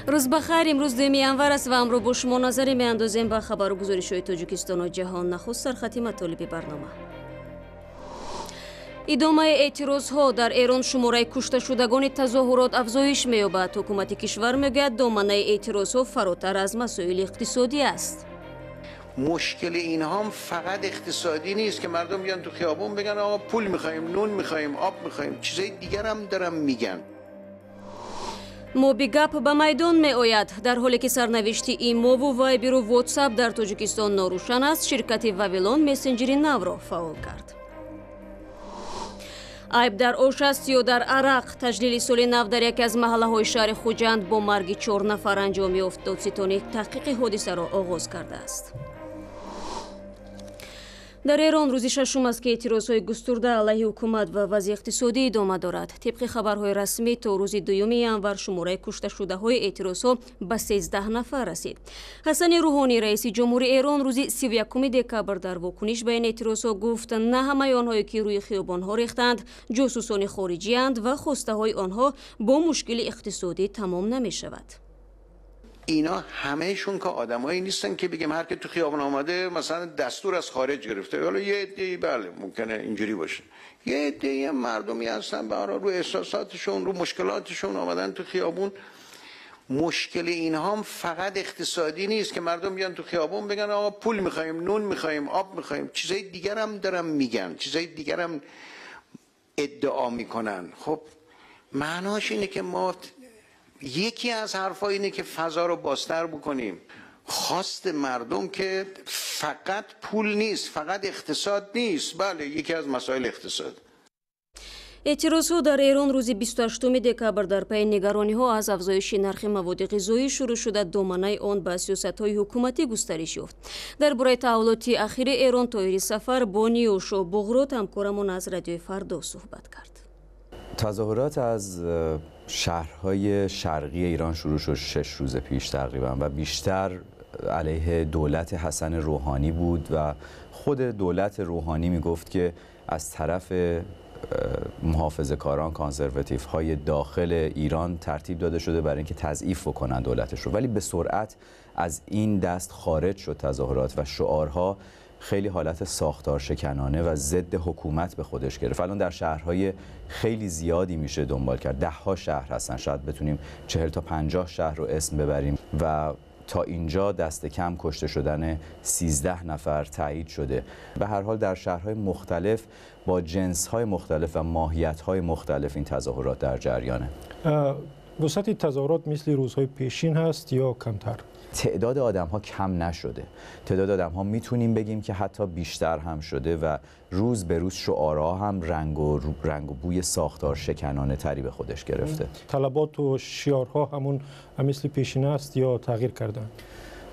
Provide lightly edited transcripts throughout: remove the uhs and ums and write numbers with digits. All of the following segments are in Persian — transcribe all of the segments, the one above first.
روز بخیر. امروز 2 январ است و امروز با شما نظری میاندازیم به خبر و گزارش‌های تاجیکستان و جهان. نخست سرخط مطالب برنامه. ادامه اعتراضها در ایران. شماره کشته شدگان تظاهرات افزایش می‌یابد. حکومت کشور میگوید دامنه اعتراضها فراتر از مسائل اقتصادی است. مشکل اینها هم فقط اقتصادی نیست که مردم بیان تو خیابون بگن آقا پول می‌خوایم، نون می‌خوایم، آب می‌خوایم، چیزای دیگر هم دارن میگن. моби гап ба майдон меояд. дар ҳоле ки сарнавишти имову вайберу вотсап дар тоҷикистон норӯшан аст, ширкати вавилон месенҷери навро фаъол кард. айб дар ош аст ё дар арақ? таҷлили соли нав дар яке аз маҳаллаҳои шаҳри хуҷанд бо марги 4 нафар анҷом ёфт. додситони таҳқиқи ҳодисаро оғоз кардааст. дар Эрон рӯзи шашум аст ки эътирозҳои густурда алайҳи ҳукумат ва вазъи иқтисодӣ идома дорад. тибқи хабарҳои расмӣ то рӯзи 2 январ шумораи кушташудаҳои эътирозҳо ба 13 нафар расид. ҳасани рӯҳонӣ, раиси ҷумҳури Эрон, рӯзи 31 декабр дар вокуниш ба ин эътирозҳо гуфт на ҳамаи онҳое ки рӯи хиёбонҳо рехтанд ҷосусони хориҷиянд ва хостаҳои онҳо бо мушкили иқтисодӣ тамом намешавад. اینا همهشون که آدمایی نیستن که بگیم هر که تو خیابان آمده مثلا دستور از خارج گرفته. حالا یه عده‌ای بله ممکنه اینجوری باشه، یه عده‌ای مردمی هستن برای رو احساساتشون، رو مشکلاتشون آمدن تو خیابون. مشکل اینها هم فقط اقتصادی نیست که مردم بیان تو خیابون بگن آقا پول می‌خوایم، نون می‌خوایم، آب می‌خوایم، چیزای دیگر هم دارن میگن، چیزای دیگر هم ادعا میکنن. خب معناش اینه که ما یکی از حرفا اینه که فضا رو بازتر بکنیم. خواست مردم که فقط پول نیست، فقط اقتصاد نیست. بله یکی از مسائل اقتصاد. اعتراضها در ایران روز 28 دکبر در پی نگرانی‌ها از افزایش نرخ مواد غذایی شروع شده دامنه آن به سیاست‌های حکومتی گسترش یافت. درباره تحولات اخیر ایران طاهری سفر با نیوش و بغرات همکارمون از رادیوی فردا صحبت کرد. تظاهرات از شهرهای شرقی ایران شروع شد 6 روز پیش تقریبا و بیشتر علیه دولت حسن روحانی بود و خود دولت روحانی میگفت که از طرف محافظه‌کاران کانسرواتیو های داخل ایران ترتیب داده شده برای اینکه تضعیف بکنن دولتش رو، ولی به سرعت از این دست خارج شد تظاهرات و شعارها خیلی حالت ساختار شکنانه و ضد حکومت به خودش گرفت. الان در شهرهای خیلی زیادی میشه دنبال کرد، 10 شهر هستن، شاید بتونیم 40 تا 50 شهر رو اسم ببریم و تا اینجا دست کم کشته شدن 13 نفر تایید شده. به هر حال در شهرهای مختلف با جنس‌های مختلف و ماهیت‌های مختلف این تظاهرات در جریانه. وسعت تظاهرات مثل روزهای پیشین هست یا کمتر؟ تعداد آدم‌ها کم نشده. تعداد آدم‌ها میتونیم بگیم که حتی بیشتر هم شده و روز به روز شعارها هم رنگ و بوی ساختار شکنانه تری به خودش گرفته. طلبات و شعارها همون مثل پیشین است یا تغییر کردن؟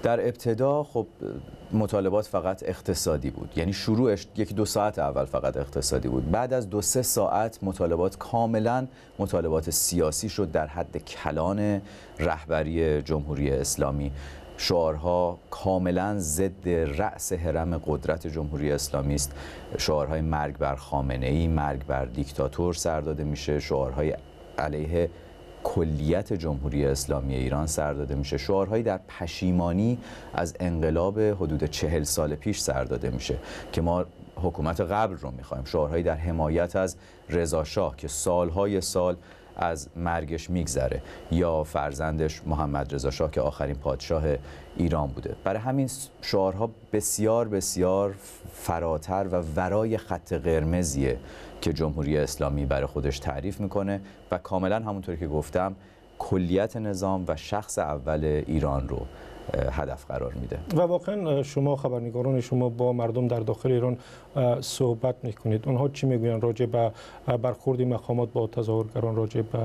در ابتدا خب مطالبات فقط اقتصادی بود، یعنی شروعش 1-2 ساعت اول فقط اقتصادی بود. بعد از 2-3 ساعت مطالبات کاملا مطالبات سیاسی شد در حد کلان رهبری جمهوری اسلامی. شعارها کاملا ضد رأس هرم قدرت جمهوری اسلامی است. شعارهای مرگ بر خامنه‌ای، مرگ بر دیکتاتور سر داده میشه. شعارهای علیه کلیت جمهوری اسلامی ایران سر داده میشه. شعارهایی در پشیمانی از انقلاب حدود 40 سال پیش سر داده میشه که ما حکومت قبل رو میخوایم. شعارهایی در حمایت از رضا شاه که سالهای سال از مرگش میگذره یا فرزندش محمد رضا شاه که آخرین پادشاه ایران بوده. برای همین شعارها بسیار بسیار فراتر و ورای خط قرمزیه که جمهوری اسلامی برای خودش تعریف میکنه و کاملا همونطوری که گفتم کلیت نظام و شخص اول ایران رو هدف قرار میده. و واقعا شما خبرنگاران شما با مردم در داخل ایران صحبت میکنید، اونها چی میگوین راجع به برخورد مقامات با تظاهرگران، راجع به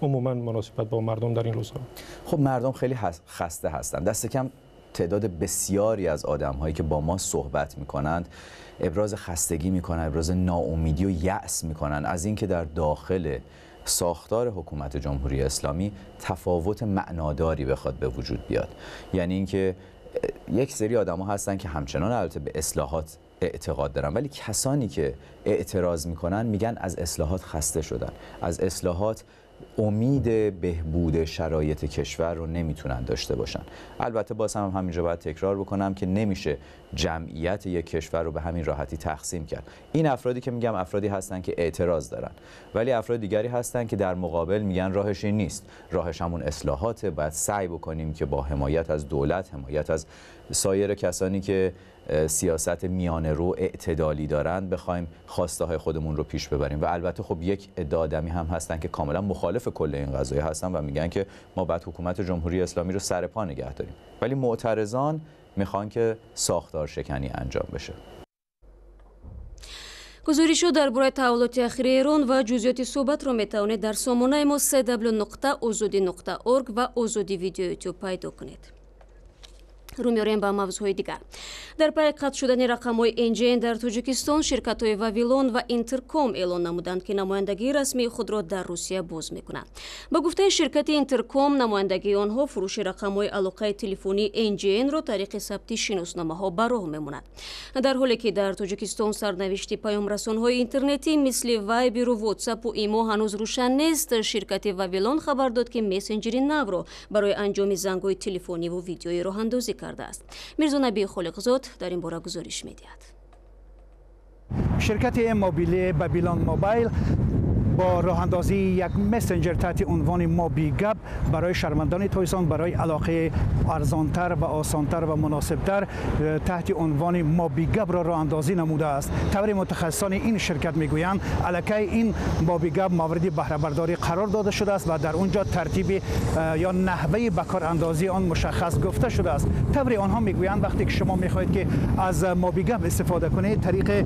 عموما مناسبت با مردم در این روزها؟ خب مردم خیلی خسته هستند. دست کم تعداد بسیاری از آدم‌هایی که با ما صحبت میکنند ابراز خستگی میکنن، ابراز ناامیدی و یأس میکنن از اینکه در داخل ساختار حکومت جمهوری اسلامی تفاوت معناداری بخواد به وجود بیاد. یعنی اینکه یک سری آدم‌ها هستن که همچنان البته به اصلاحات اعتقاد دارن، ولی کسانی که اعتراض میکنن میگن از اصلاحات خسته شدن، از اصلاحات امید بهبود شرایط کشور رو نمیتونن داشته باشن. البته باز هم همینجا باید تکرار بکنم که نمیشه جمعیت یک کشور رو به همین راحتی تقسیم کرد. این افرادی که میگم افرادی هستن که اعتراض دارن، ولی افراد دیگری هستن که در مقابل میگن راهش این نیست، راهش همون اصلاحاته. باید سعی بکنیم که با حمایت از دولت، حمایت از سایر کسانی که سیاست میانه رو اعتدالی دارند بخوایم خواسته های خودمون رو پیش ببریم. و البته خب یک عده آدمی هم هستن که کاملا مخالف کل این قضیه هستن و میگن که ما باید حکومت جمهوری اسلامی رو سر پا نگه داریم، ولی معترضان میخوان که ساختار شکنی انجام بشه. گزارش‌ها درباره تحولات اخیر ایران و جزئیات صحبت را میتوانید در سامانه ما www.ozodi.org و ozodi ویدیو یوتیوب پیدا کنید. رو میاریم با موضوعهای دیگر. در پی قطع شدن رقم‌های НɁН در تاجیکستان، شرکت‌های وавилон و اینترکام اعلان نمودند که نمایندگی رسمی خود را در روسیه باز می‌کنند. با گفته شرکت اینترکام، نمایندگی آنها فروش رقم‌های علاقه تلفنی НɁН را طریق ثبت شناسنامه‌ها به راه می‌ماند. در حالی که در تاجیکستان سرنوشت پیام‌رسان‌های اینترنتی مثل وایبر و واتساپ و ایمو هنوز روشن نیست، شرکت وавилон خبر داد که مسنجر نو را برای انجام زنگ‌های تلفنی و ویدیویی راه اندازی کرده است. میرزا نبی خالقزاد در این باره گزارش می‌دهد. شرکت مبیلی وавилон موبایل با راه اندازی یک مسنجر تحت عنوان مابیگب برای شهروندان تاجیکستان برای علاقه ارزانتر و آسانتر و مناسبتر تحت عنوان مابیگب را راه اندازی نموده است. طور متخصصان این شرکت میگویند الکی این مابیگب مورد بهره برداری قرار داده شده است و در اونجا ترتیب یا نحوه به کار اندازی آن مشخص گفته شده است. طور آنها میگویند وقتی که شما میخواهید که از مابیگب استفاده کنید، طریق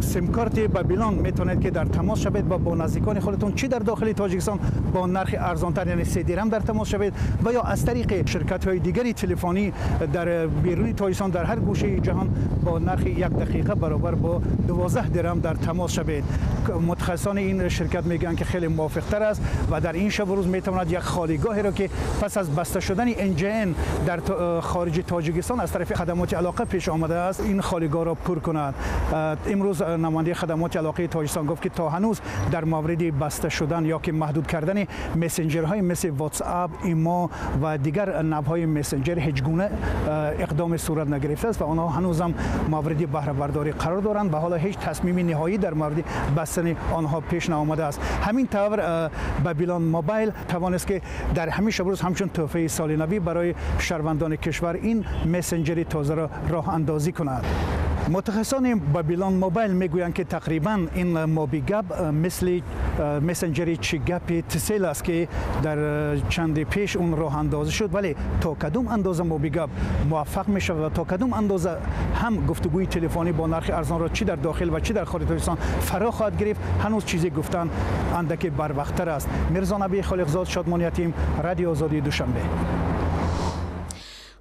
سیم کارت وавилон میتونید که در تماس شوید با نزدیکان خودتون، چی در داخل تاجیکستان با نرخ ارزانتر یعنی 3 درهم در تماس شوید، و یا از طریق شرکت های دیگری تلفنی در بیرون تاجیکستان در هر گوشه جهان با نرخ 1 دقیقه برابر با 12 درهم در تماس شوید. متخصصان این شرکت میگن که خیلی موافق تر است و در این شب و روز میتواند یک خالیگاهی را که پس از بسته شدن Н Н در خارج تاجیکستان از طرف خدمات علاقه پیش آمده است، این خالیگاه را پر کند. امروز نماینده خدمات علاقه تاجیکستان گفت که تا هنوز در مورد بسته شدن یا که محدود کردن مسنجرهای مثل واتساپ، ایمو و دیگر نوهای مسنجر هیچ گونه اقدام صورت نگرفته است و آنها هنوز هم مورد بهره برداری قرار دارند و حالا هیچ تصمیم نهایی در مورد بستن آنها پیش نیامده است. همین طور وавилон موبایل توانست که در همین شب روز همچون تحفه صالنوی برای شهروندان کشور این مسنجر تازه را راه اندازی کند. متخصصان وавилон موبایل میگویند که تقریبا این مابیگب مثل مسنجر چیگپ اتصال است که در چند پیش اون راه اندازی شد، ولی تا کدوم اندازه مابیگب موفق میشه و تا کدوم اندازه هم گفتگوی تلفنی با نرخ ارزان را چی در داخل و چی در خارج تاجیکستان فرا خواهد گرفت، هنوز چیزی گفتن اندکی بر وقت‌تر است. میرزا نبی خالقزاد، شادمانیتیم، رادیو آزادی دوشنبه.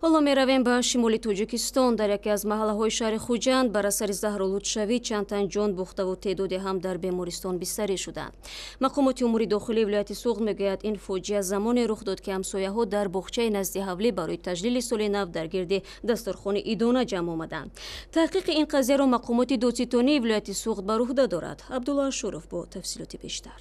حالا میرویم به شمال تاجیکستان. در یکی از محله‌های شهر خوجند بر اثر زهرآلودشوی چند تن جان باخته و تعدادی هم در بیمارستان بستری شدند. مقامات امور داخلی ولایت سوغد میگوید این فاجعه زمانی رخ داد که همسایه‌ها در باغچه نزد حوله برای تجلیل سال نو در گرد دسترخوان عیدانه جمع آمدند. تحقیق این قضیه را مقامات دادستانی ولایت سوغد بر عهده دارد. عبدالله شرف با تفصیلات بیشتر.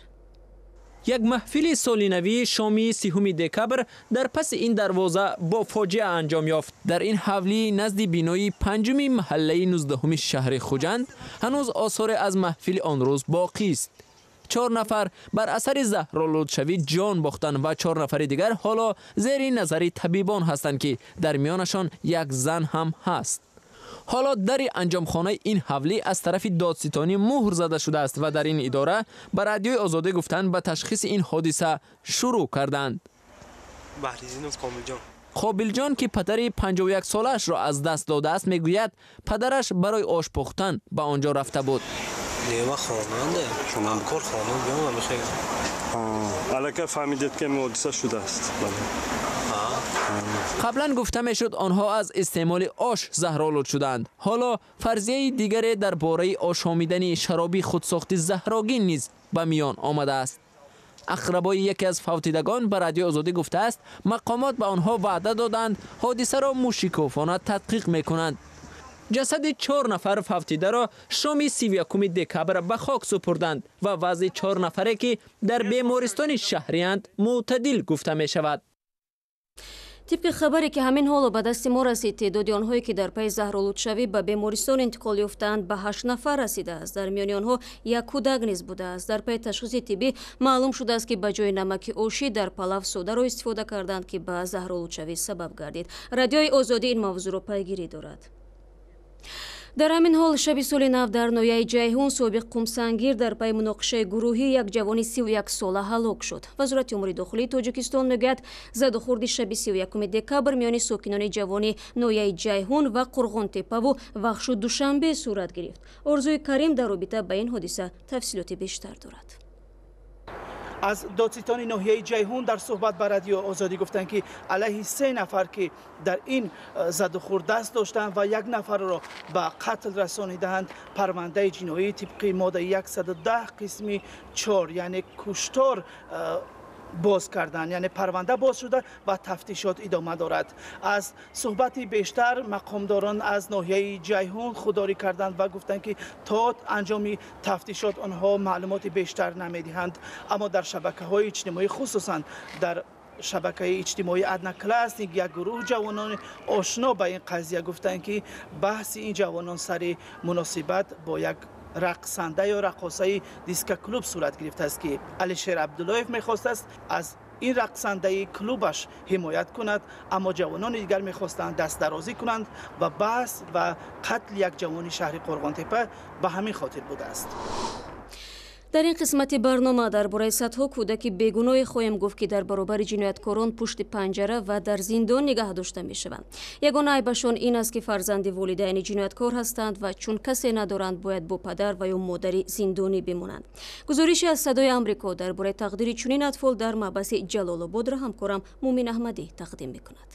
یک محفل صالنوی شامی 30 دکبر در پس این دروازه با فاجعه انجام یافت. در این حولی نزد بینایی 5 محله 19 شهر خوجند هنوز آثار از محفل آن روز باقی است. 4 نفر بر اثر زهرآلودشوی جان باختند و 4 نفر دیگر حالا زیر نظر طبیبان هستند که در میانشان یک زن هم هست. حالا در انجامخانه این حولی از طرف دادستانی مهر زده شده است و در این اداره به رادیوی آزادی گفتند به تشخیص این حادثه شروع کردند. قابل جان که پدر 51 سالش را از دست داده است میگوید پدرش برای آش پختن به آنجا رفته بود. نیمه خواننده شما هم کار خواننده میخواید الکه فهمیدید که حادثه شده است. قبلا گفته میشد آنها از استعمال آش زهرآلود شدند. حالا فرضیه دیگری درباره آشامیدن شرابی خودساخت زهرآگین نیز به میان آمده است. اقربای یکی از فوتیدگان به رادیو آزادی گفته است مقامات به آنها وعده دادند حادثه را موشکافانه تحقیق میکنند. جسد 4 نفر فوتیده را شام 31 دکبر به خاک سپردند و وضع 4 نفره که در بیمارستان شهریند معتدل گفته می شود. طبق خبری که همین حال به دست ما رسید، تعداد آنهایی که در پی زهرآلودشوی به بیمارستان انتقال یافتند به 8 نفر رسیده است. در میان آنها یک کودک نیز بوده است. در پی تشخیص طبی معلوم شده است که به جای نمک آشی در پلو سوده را استفاده کردند که به زهرآلودشوی سبب گردید. رادیوی آزادی این موضوع را پیگیری دارد. در همین حال شب سال نو در ناحیه ҷаҳон سابق قمسنگیر در پی مناقشه گروهی یک جوان 31 ساله هلاک شد. وزارت امور داخلی تاجیکستان میگوید زدوخوردی شب 31 دکبر میان ساکنان جوان ناحیه ҷаҳон و قرغونتپه و وخش دوشنبه صورت گرفت. آرزوی کریم در رابطه با این حادثه تفصیلات بیشتر دارد. از دادستان ناحیه ҷаҳон در صحبت با رادیو آزادی گفتند که علیه 3 نفر که در این زد و خورد دست داشتند و 1 نفر را به قتل رسانیدند پرونده جنایی طبق ماده 110 قسم 4 یعنی کشتار باز کردن، یعنی پرونده باز شده و تفتیشات ادامه دارد. از صحبت بیشتر مقامداران از ناحیه ҷаҳон خودداری کردند و گفتند که تا انجام تفتیشات آنها معلومات بیشتر نمیدهند. اما در شبکه‌های اجتماعی خصوصا در شبکه اجتماعی ادنا کلاسیک یک گروه جوانان آشنا به این قضیه گفتند که بحث این جوانان سر مناسبت با یک رقصنده یا رقاصه دیسک کلوب صورت گرفته است که علیشیر عبداللهیف میخواست است از این رقصنده کلوبش حمایت کند، اما جوانان دیگر میخواستند دست درازی کنند و بحث و قتل یک جوان شهر قرغونتپه به همین خاطر بوده است. در این قسمت برنامه درباره صدها کودک بگوناه خواهیم گفت که در برابر جنایتکاران پشت پنجره و در زندان نگه داشته می شوند. یگانه عیبشان این است که فرزند والدین جنایتکار هستند و چون کسی ندارند باید با پدر و یا مادری زندانی بمانند. گزارشی از صدای آمریکا درباره تقدیر چنین اطفال در محبس جلال آباد را همکارم مومن احمدی تقدیم می کند.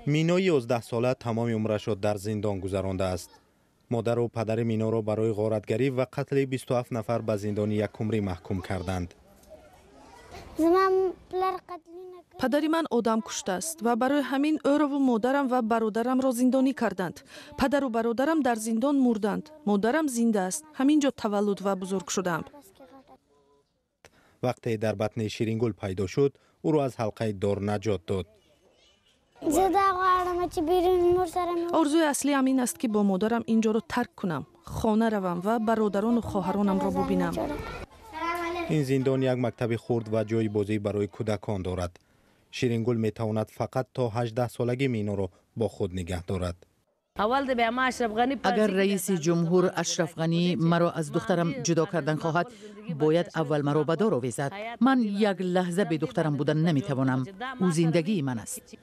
مینا 11 ساله تمام عمرش را در زندان گذرانده است. مادر و پدر مینا را برای غارتگری و قتل 27 نفر به زندان 1 عمری محکوم کردند. پدری من آدم کشته است و برای همین او را و مادرم و برادرم را زندانی کردند. پدر و برادرم در زندان مردند. مادرم زنده است. همینجا تولد و بزرگ شدم. وقتی در بطن شیرینگل پیدا شد، او را از حلقه دار نجات داد. آرزوی اصلی این است که با مادرم اینجا را ترک کنم، خانه روم و برادران و خواهرانم را ببینم. این زندان یک مکتب خرد و جای بازی برای کودکان دارد. شیرینگل می تواند فقط تا 18 سالگی مینا را با خود نگه دارد. اگر رئیس جمهور اشرف غنی مرا از دخترم جدا کردن خواهد، باید اول مرا به دار آویزد. من یک لحظه به دخترم بودن نمیتوانم. او زندگی من است.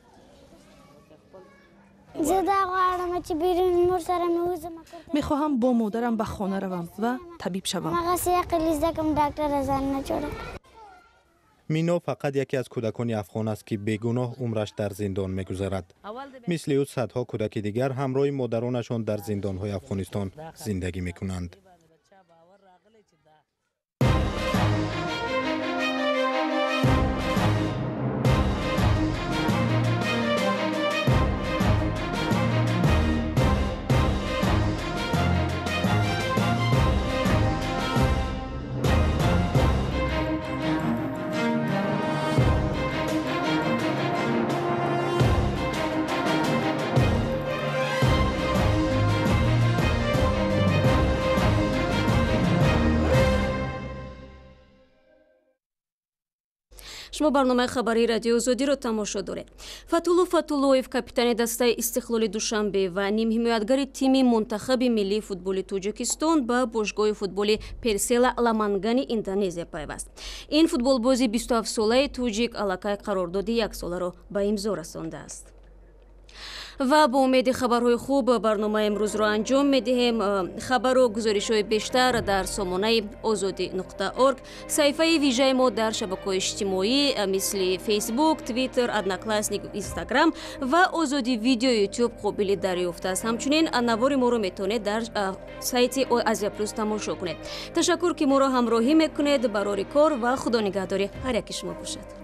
میخواهم با مادرم به خانه روم و طبیب شوم. مینا فقط یکی از کودکان افغان است که بگوناه عمرش در زندان میگذرد. مثل او صدها کودک دیگر همراه مادرانشان در زندان‌های افغانستان زندگی میکنند. شما برنامه خبری رادیو آزادی رو تماشا دارید. فتولو فتولویف کاپیتان دسته استقلال دوشنبه و نیم حمایتگر تیم منتخب ملی فوتبال تاجیکستان با باشگاه فوتبال پرسلا لامانگانی اندونزیا پیوست. این فوتبال بازی 27 ساله تاجیک علاقه قرارداد 1 ساله را به امضا رسانده است. و با امید خبرهای خوب برنامه امروز را انجام میدهیم. خبر و گزارش‌های بیشتر در سامانه azadi.org، صفحه ویژه ما در شبکه‌های اجتماعی مثل فیسبوک، توییتر، ادناکلاسنیک، اینستاگرام و آزادی ویدیو یوتیوب قابل دریافت است. همچنین نوار ما را میتونید در سایت آزیا پلوس تماشا کنید. تشکر که ما را همراهی میکنید. برای کار و خدا نگهداری هر یک شما باشد.